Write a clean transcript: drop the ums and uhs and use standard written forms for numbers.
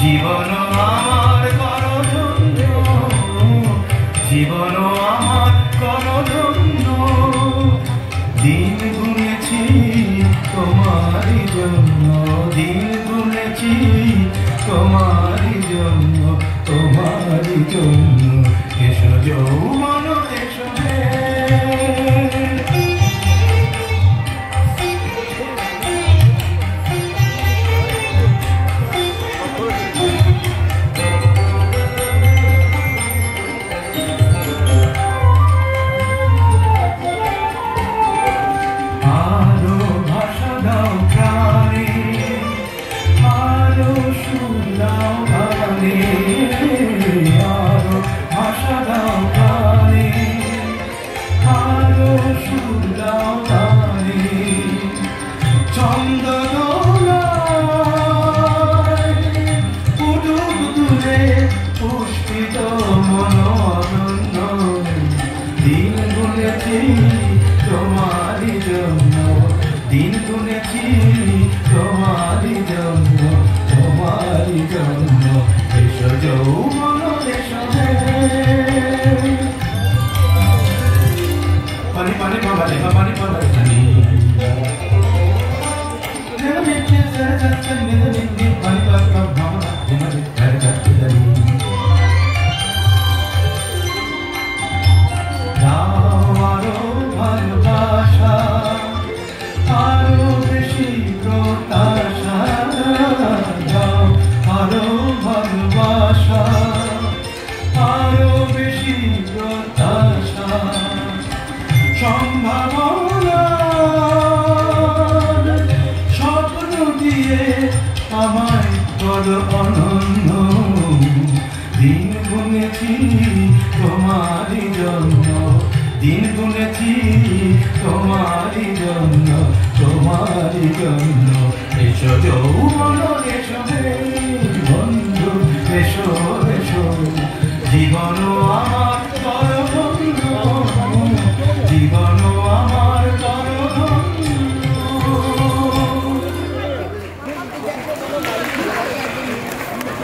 জীবন আমার করধন্য, জীবন আমার করধন্য, দিন গুনেছি তোমারই জন্য, দিন গুনেছি তোমারই জন্য, তোমারই জন্য। এসো যৌবন এসো হে, পুষ্পিত মনোরণ্য, দিন গুনেছি তোমারই জন্য, দিন গুনেছি তোমারই জন্য, তোমারই জন্য। এসো যৌবন এসো হে, পানি পানি পানি পানি পানি পানি ভালোবাসা, আরো বেশি প্রত্যাশা, আরো ভালোবাসা, আরো বেশি প্রত্যাশা, সম্ভাবনা স্বপ্ন দিয়ে আমায় বড় অনন্য, দিন গুনেছি তোমারই জন্য, দিন গুনেছি তোমারই জন্য, তোমারই জন্য। এসো যৌবন এসো হে বন্ধু, এসো এসো জীবন